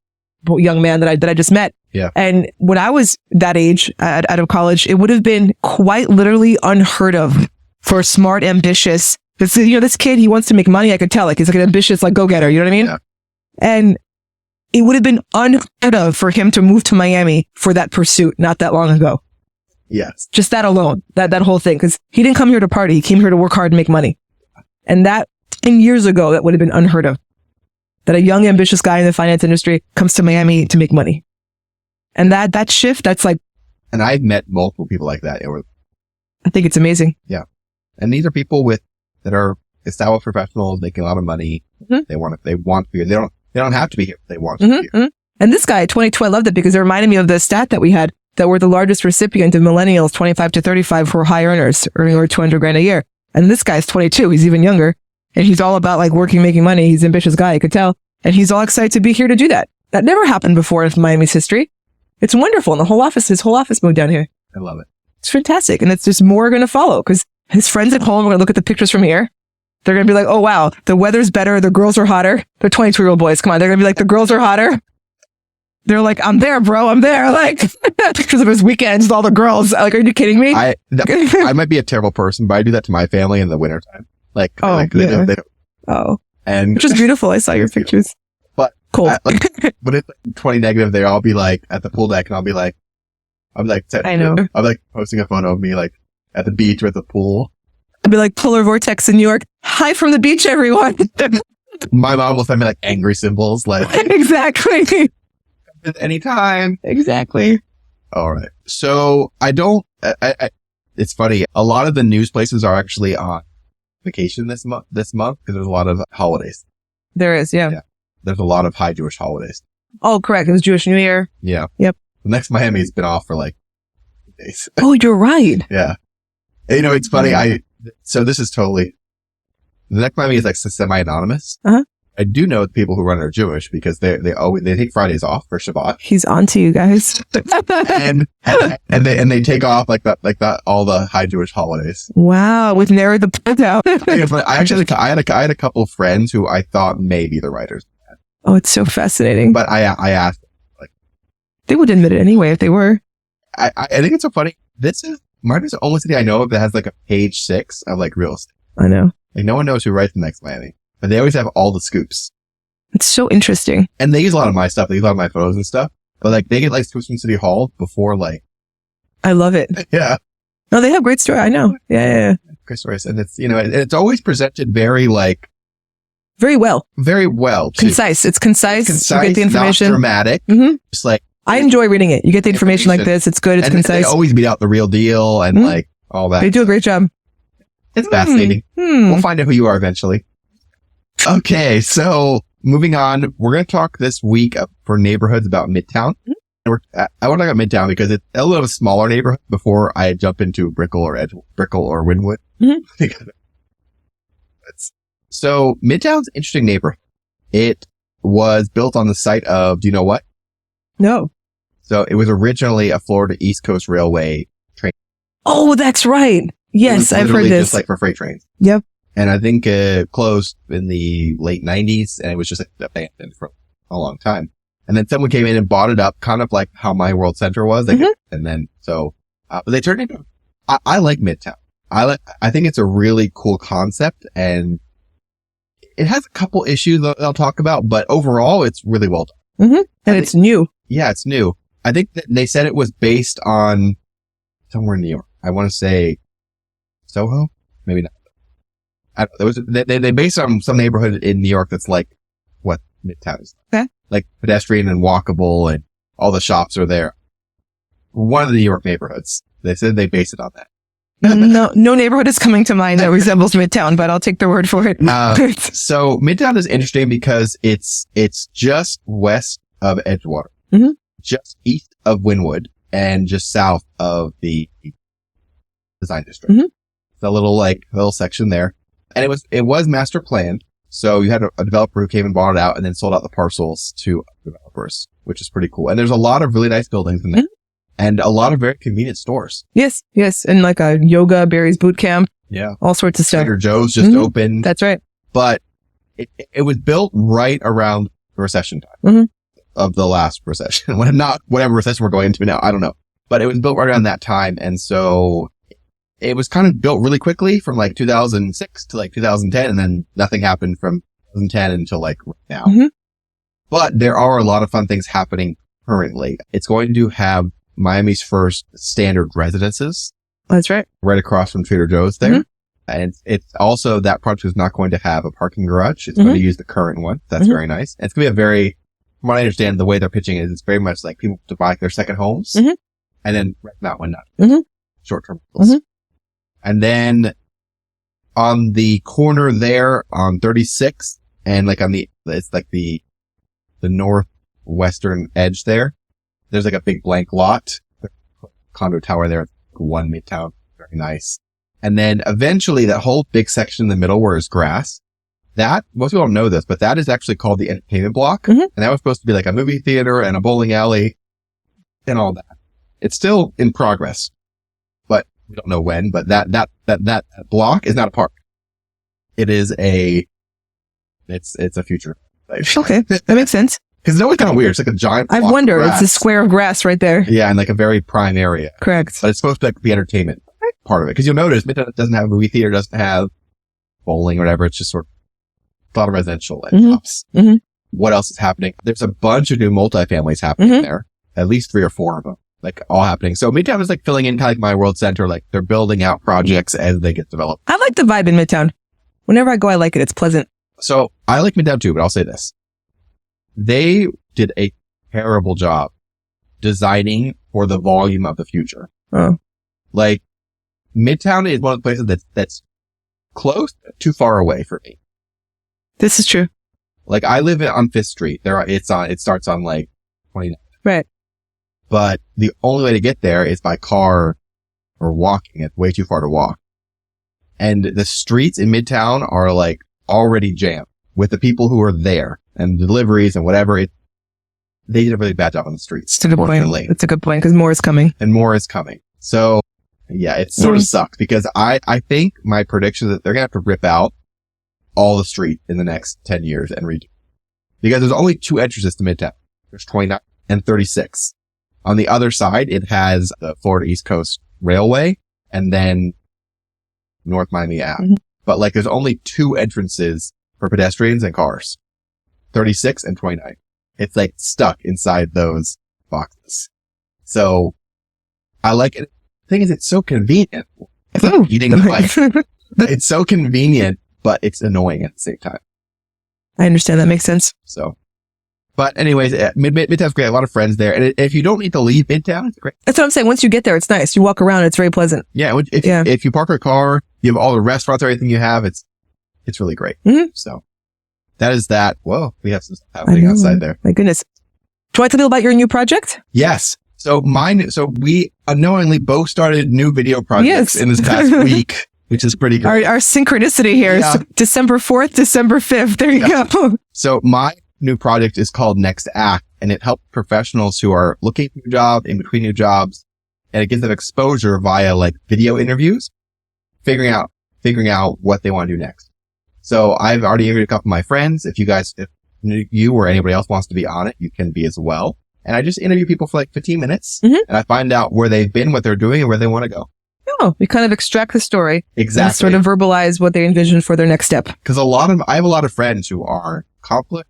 young man that I just met. Yeah. And when I was that age out of college, it would have been quite literally unheard of for a smart, ambitious, this kid, he wants to make money. I could tell, like, he's like an ambitious, like, go-getter. You know what I mean? Yeah. And it would have been unheard of for him to move to Miami for that pursuit not that long ago. Yes. Just that alone, that whole thing. Cause he didn't come here to party. He came here to work hard and make money. And that 10 years ago, that would have been unheard of. That a young, ambitious guy in the finance industry comes to Miami to make money. And that shift, that's like, And I've met multiple people like that. I think it's amazing. And these are people that are established professionals making a lot of money. Mhm. They want to be here. They don't have to be here. They want to be here. Mhm. And this guy at 22, I loved it because it reminded me of the stat that we had that we're the largest recipient of millennials 25 to 35 who are high earners, earning over $200,000 a year. And this guy's 22. He's even younger. And he's all about like working, making money. He's an ambitious guy, I could tell. And he's all excited to be here to do that. That never happened before in Miami's history. It's wonderful. And his whole office moved down here. I love it. It's fantastic. And it's just more going to follow because his friends at home are going to look at the pictures from here. They're going to be like, oh, wow, the weather's better. The girls are hotter. They're 22-year-old boys. Come on. They're going to be like, the girls are hotter. They're like, I'm there, bro. I'm there. Like, pictures of his weekends with all the girls. Like, are you kidding me? I might be a terrible person, but I do that to my family in the wintertime. Like, Oh, like yeah. they don't, Oh, and which is beautiful. I saw your pictures. But Cool. when it's like 20 negative, they all be like at the pool deck, and I'll be like, I know. I'm like posting a photo of me like at the beach or at the pool. I'd be like polar vortex in New York. Hi from the beach, everyone. My mom will send me like angry symbols, like Exactly. anytime. Exactly. All right. So it's funny. A lot of the news places are actually on vacation this month because there's a lot of holidays. There is. Yeah. Yeah. There's a lot of high Jewish holidays. Oh, correct. It was Jewish New Year. Yeah. Yep. The next Miami's been off for like days. Oh, you're right. Yeah. And, it's funny. So this is totally, the next Miami is like semi-anonymous. Uh-huh. I do know the people who run it are Jewish because they take Fridays off for Shabbat. He's on to you guys. and they take off like that all the high Jewish holidays. Wow, we've narrowed the point out. I had a couple of friends who I thought may be the writers. Oh, it's so fascinating. But I asked them, like, they would admit it anyway if they were. I think it's so funny. Miami's the only city I know of that has like a page 6 of like real estate. I know. Like no one knows who writes the next Miami, but they always have all the scoops. It's so interesting. And they use a lot of my stuff. They use a lot of my photos and stuff. But like they get like scoops from City Hall before like. I love it. Yeah. No, they have great story. I know. Yeah. Great stories. And it's, it's always presented very like. Very well. Very well. Too. Concise. It's concise. You get the information. Not dramatic. Mm-hmm. Just like. I enjoy reading it. You get the information like this. It's good. It's concise. They always beat out the real deal and like all that. They do a great job. It's fascinating. We'll find out who you are eventually. Okay, so moving on, we're going to talk this week for neighborhoods about Midtown. I want to talk about Midtown because it's a little bit smaller neighborhood before I jump into Brickell or Wynwood. Mm-hmm. So Midtown's an interesting neighborhood. It was built on the site of, do you know what? No. So it was originally a Florida East Coast Railway train. Oh, that's right. Yes, I've heard this. Just like for freight trains. Yep. And I think it closed in the late 90s and it was just like abandoned for a long time. And then someone came in and bought it up, kind of like how My World Center was. And then, but they turned it into, I like Midtown. I think it's a really cool concept and it has a couple issues that I'll talk about, but overall it's really well done. Mm-hmm. And it's new. Yeah, it's new. I think that they said it was based on somewhere in New York. I want to say Soho? Maybe not. They based it on some neighborhood in New York that's like what Midtown is. Okay. Like pedestrian and walkable and all the shops are there. One of the New York neighborhoods. They said they based it on that. No neighborhood is coming to mind that resembles Midtown, but I'll take their word for it. So Midtown is interesting because it's just west of Edgewater, just east of Wynwood, and just south of the Design District. Mm-hmm. It's a little section there. And it was master planned. So you had a developer who came and bought it out and then sold out the parcels to developers, which is pretty cool. And there's a lot of really nice buildings in there and a lot of very convenient stores. Yes. And like a yoga, Barry's boot camp. Yeah. All sorts of stuff. Trader Joe's just opened. That's right. But it was built right around the recession time of the last recession. Whatever recession we're going into now. I don't know. But it was built right around that time. And so it was kind of built really quickly from like 2006 to like 2010, and then nothing happened from 2010 until like right now. Mm-hmm. But there are a lot of fun things happening currently. It's going to have Miami's first standard residences. That's right. Right across from Trader Joe's there. Mm-hmm. And it's also, that project is not going to have a parking garage. It's going to use the current one. That's very nice. And it's going to be from what I understand, the way they're pitching it is it's very much like people to buy their second homes and then rent that one out. Short-term rentals. And then on the corner there on 36 and like it's like the northwestern edge there's like a big blank lot, condo tower there, one Midtown, very nice. And then eventually that whole big section in the middle where it's grass, that, most people don't know this, but that is actually called the entertainment block. And that was supposed to be like a movie theater and a bowling alley and all that. It's still in progress. We don't know when, but that block is not a park. It is it's a future. Okay. That makes sense. Cause it's always kind of weird. It's like a giant block. I've wondered. It's a square of grass right there. Yeah. And like a very prime area. Correct. But it's supposed to be entertainment part of it. Cause you'll notice it doesn't have a movie theater, doesn't have bowling or whatever. It's just sort of a lot of residential and shops. What else is happening? There's a bunch of new multifamilies happening there. At least 3 or 4 of them. Like all happening. So Midtown is like filling in kind of like My World Center. Like they're building out projects as they get developed. I like the vibe in Midtown. Whenever I go, I like it. It's pleasant. So I like Midtown too, but I'll say this. They did a terrible job designing for the volume of the future. Oh. Like Midtown is one of the places that's close, too far away for me. This is true. Like I live on 5th Street. It starts on like 29. Right. But the only way to get there is by car or walking. It's way too far to walk. And the streets in Midtown are like already jammed with the people who are there and deliveries and whatever. They did a really bad job on the streets. It's a good point. It's a good point because more is coming. And more is coming. So yeah, it sort of sucks because I think my prediction is that they're going to have to rip out all the street in the next 10 years and redo. Because there's only 2 entrances to Midtown. There's 29 and 36. On the other side, it has the Florida East Coast Railway and then North Miami Ave. Mm-hmm. But like there's only 2 entrances for pedestrians and cars. 36 and 29. It's like stuck inside those boxes. So I like it. The thing is, it's so convenient. It's like eating the bike. It's so convenient, but it's annoying at the same time. I understand. That makes sense. So, but anyways, Midtown's great. A lot of friends there. And if you don't need to leave Midtown, it's great. That's what I'm saying. Once you get there, it's nice. You walk around, it's very pleasant. Yeah. If you park a car, you have all the restaurants, everything you have. It's really great. Mm-hmm. So that is that. Whoa, we have some stuff happening outside there. My goodness. Do you want to tell me about your new project? Yes. So we unknowingly both started new video projects in this past week, which is pretty good. Our synchronicity here is December 4th, December 5th. There you go. So my new project is called Next Act, and it helps professionals who are looking for a job, in between new jobs, and it gives them exposure via like video interviews, figuring out what they want to do next. So I've already interviewed a couple of my friends. If you or anybody else wants to be on it, you can be as well. And I just interview people for like 15 minutes and I find out where they've been, what they're doing, and where they want to go. Oh, we kind of extract the story. Exactly. And sort of verbalize what they envision for their next step. Because I have a lot of friends who are accomplished,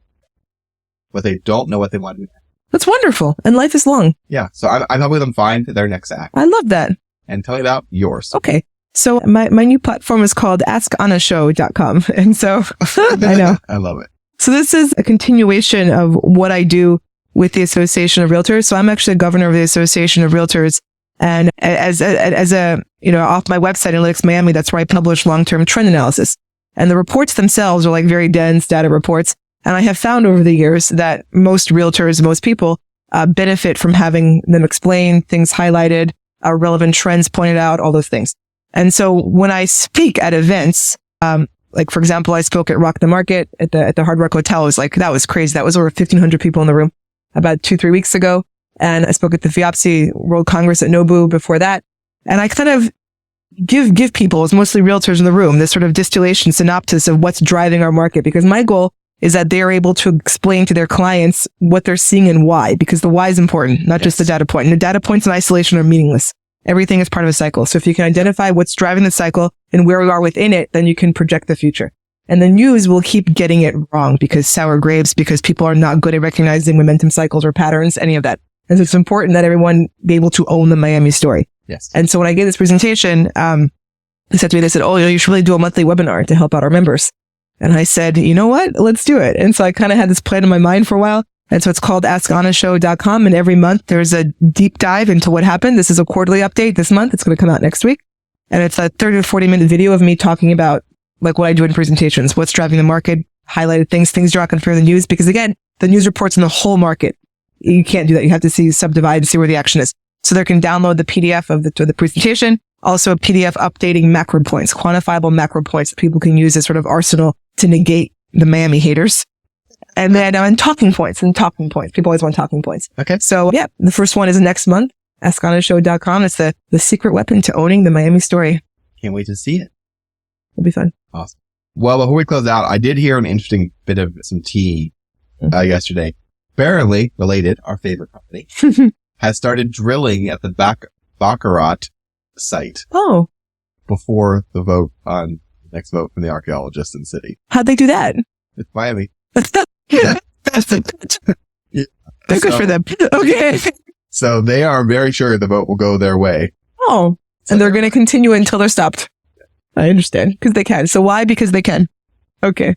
but they don't know what they want to do next. That's wonderful. And life is long. Yeah. So I'm helping them find their next act. I love that. And tell me about yours. Okay. So my new platform is called AskAnnaShow.com. And so I know. I love it. So this is a continuation of what I do with the Association of Realtors. So I'm actually a governor of the Association of Realtors. And as a, off my website, Analytics Miami, that's where I publish long-term trend analysis. And the reports themselves are like very dense data reports. And I have found over the years that most realtors, most people, benefit from having them explain things highlighted, relevant trends pointed out, all those things. And so when I speak at events, like for example, I spoke at Rock the Market at the Hard Rock Hotel. It was like, that was crazy. That was over 1,500 people in the room about 2-3 weeks ago. And I spoke at the FIAPSI World Congress at Nobu before that. And I kind of give people, it's mostly realtors in the room, this sort of distillation synopsis of what's driving our market, because my goal is that they're able to explain to their clients what they're seeing and why, because the why is important, not just the data point. And the data points in isolation are meaningless. Everything is part of a cycle. So if you can identify what's driving the cycle and where we are within it, then you can project the future. And the news will keep getting it wrong because sour grapes, because people are not good at recognizing momentum cycles or patterns, any of that. And so it's important that everyone be able to own the Miami story. Yes. And so when I gave this presentation, they said to me, you should really do a monthly webinar to help out our members. And I said, you know what? Let's do it. And so I kind of had this plan in my mind for a while. And so it's called AskAnnaShow.com. And every month there's a deep dive into what happened. This is a quarterly update this month. It's going to come out next week. And it's a 30 to 40 minute video of me talking about like what I do in presentations, what's driving the market, highlighted things you're not going to hear in the news. Because again, the news reports on the whole market. You can't do that. You have to subdivide and see where the action is. So they can download the PDF of the presentation, also a PDF updating macro points, quantifiable macro points that people can use as sort of arsenal to negate the Miami haters. And then talking points. People always want talking points. Okay. So yeah, the first one is next month, AskAnnaShow.com. It's the secret weapon to owning the Miami story. Can't wait to see it. It'll be fun. Awesome. Well, before we close out, I did hear an interesting bit of some tea yesterday. Apparently related, our favorite company, has started drilling at the Baccarat site. Oh. Before the vote on the next vote from the archaeologists in the city. How'd they do that? It's Miami. Yeah. They're good for them. Okay. So they are very sure the vote will go their way. Oh. And they're going to continue until they're stopped. I understand. Because they can. So why? Because they can. Okay.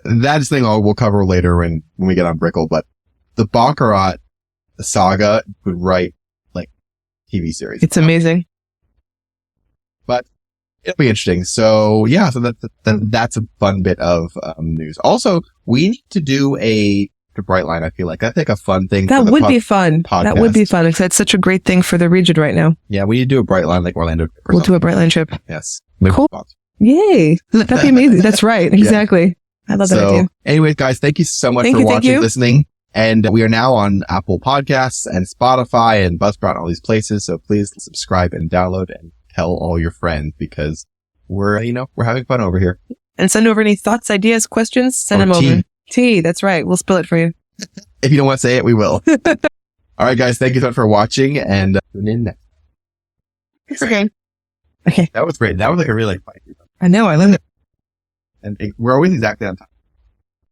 That's the thing we'll cover later when we get on Brickle, but the Baccarat saga would write like TV series. It's amazing. But it'll be interesting. So yeah, so that's a fun bit of news. Also, we need to do a Brightline. I feel like that's like a fun thing. That would be fun. Podcast. That would be fun because it's such a great thing for the region right now. Yeah, we need to do a Brightline like Orlando. We'll do a Brightline trip. Yes. Cool. Yay. That'd be amazing. That's right. Exactly. Yeah. I love that idea. Anyways, guys, thank you so much for watching, listening. And we are now on Apple Podcasts and Spotify and Buzzsprout and all these places. So please subscribe and download and tell all your friends because we're having fun over here. And send over any thoughts, ideas, questions. Send them over. Tea. That's right. We'll spill it for you. If you don't want to say it, we will. All right, guys. Thank you so much for watching and tune in next. Okay. That was great. That was like a really fight. I know. I love it. And we're always exactly on time.